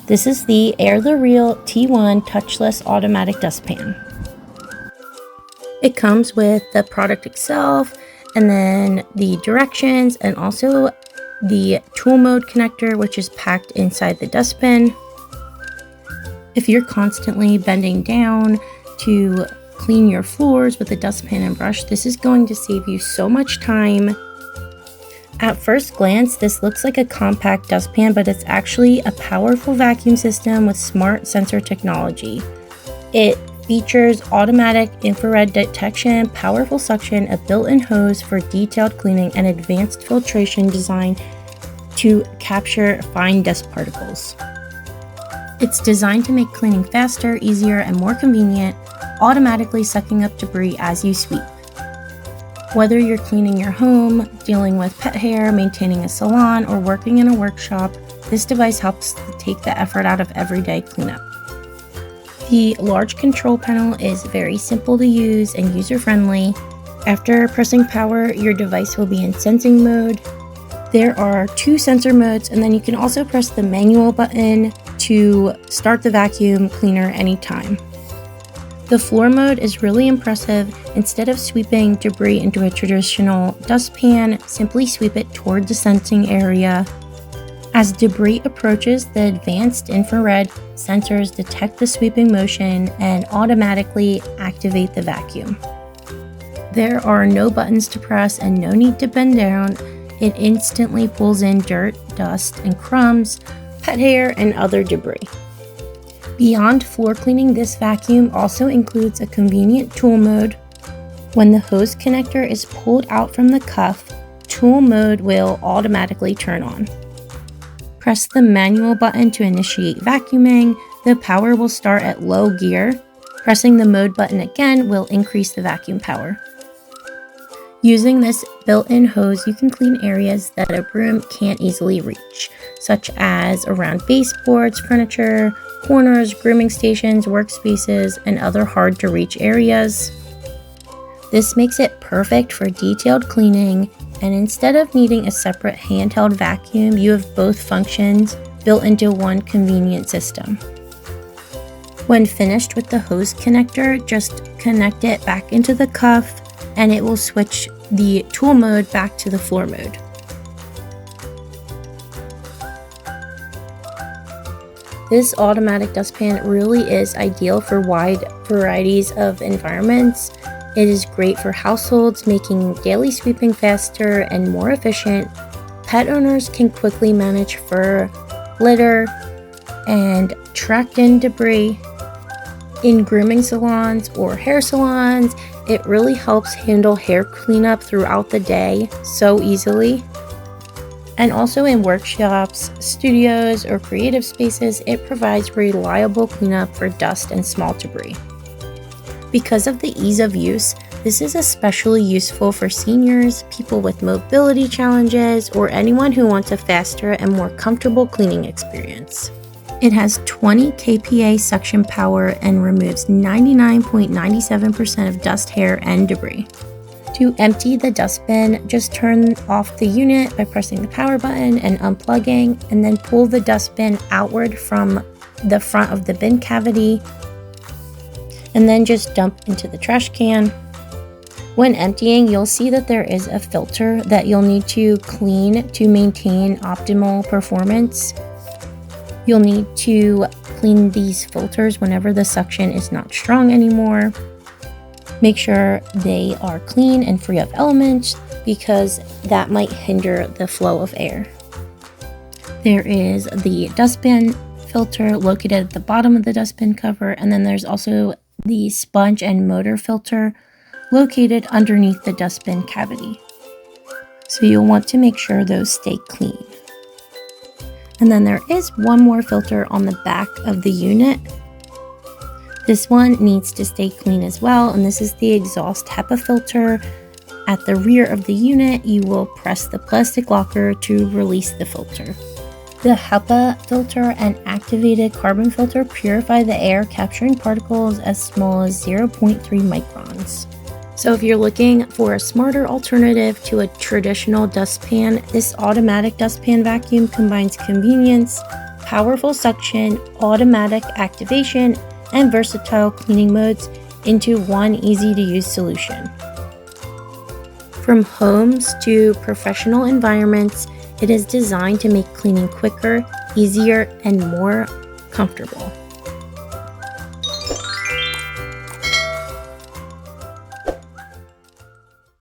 This is the AIRTHEREAL T1 Touchless Automatic Dustpan. It comes with the product itself, and then the directions, and also the tool mode connector, which is packed inside the dustbin. If you're constantly bending down to clean your floors with a dustpan and brush, this is going to save you so much time. At first glance, this looks like a compact dustpan, but it's actually a powerful vacuum system with smart sensor technology. It features automatic infrared detection, powerful suction, a built-in hose for detailed cleaning, and advanced filtration design to capture fine dust particles. It's designed to make cleaning faster, easier, and more convenient, automatically sucking up debris as you sweep. Whether you're cleaning your home, dealing with pet hair, maintaining a salon, or working in a workshop, this device helps to take the effort out of everyday cleanup. The large control panel is very simple to use and user-friendly. After pressing power, your device will be in sensing mode. There are 2 sensor modes, and then you can also press the manual button to start the vacuum cleaner anytime. The floor mode is really impressive. Instead of sweeping debris into a traditional dustpan, simply sweep it toward the sensing area. As debris approaches, the advanced infrared sensors detect the sweeping motion and automatically activate the vacuum. There are no buttons to press and no need to bend down. It instantly pulls in dirt, dust, and crumbs, pet hair, and other debris. Beyond floor cleaning, this vacuum also includes a convenient tool mode. When the hose connector is pulled out from the cuff, tool mode will automatically turn on. Press the manual button to initiate vacuuming. The power will start at low gear. Pressing the mode button again will increase the vacuum power. Using this built-in hose, you can clean areas that a broom can't easily reach, such as around baseboards, furniture, corners, grooming stations, workspaces, and other hard-to-reach areas. This makes it perfect for detailed cleaning, and instead of needing a separate handheld vacuum, you have both functions built into one convenient system. When finished with the hose connector, just connect it back into the cuff, and it will switch the tool mode back to the floor mode. This automatic dustpan really is ideal for wide varieties of environments. It is great for households, making daily sweeping faster and more efficient. Pet owners can quickly manage fur, litter, and tracked-in debris. In grooming salons or hair salons, it really helps handle hair cleanup throughout the day so easily. And also in workshops, studios, or creative spaces, it provides reliable cleanup for dust and small debris. Because of the ease of use, this is especially useful for seniors, people with mobility challenges, or anyone who wants a faster and more comfortable cleaning experience. It has 20 kPa suction power and removes 99.97% of dust, hair, and debris. To empty the dustbin, just turn off the unit by pressing the power button and unplugging, and then pull the dustbin outward from the front of the bin cavity, and then just dump into the trash can. When emptying, you'll see that there is a filter that you'll need to clean to maintain optimal performance. You'll need to clean these filters whenever the suction is not strong anymore. Make sure they are clean and free of elements, because that might hinder the flow of air. There is the dustbin filter located at the bottom of the dustbin cover, and then there's also the sponge and motor filter located underneath the dustbin cavity. So you'll want to make sure those stay clean. And then there is one more filter on the back of the unit. This one needs to stay clean as well, and this is the exhaust HEPA filter. At the rear of the unit, you will press the plastic locker to release the filter. The HEPA filter and activated carbon filter purify the air, capturing particles as small as 0.3 microns. So if you're looking for a smarter alternative to a traditional dustpan, this automatic dustpan vacuum combines convenience, powerful suction, automatic activation, and versatile cleaning modes into one easy-to-use solution. From homes to professional environments, it is designed to make cleaning quicker, easier, and more comfortable.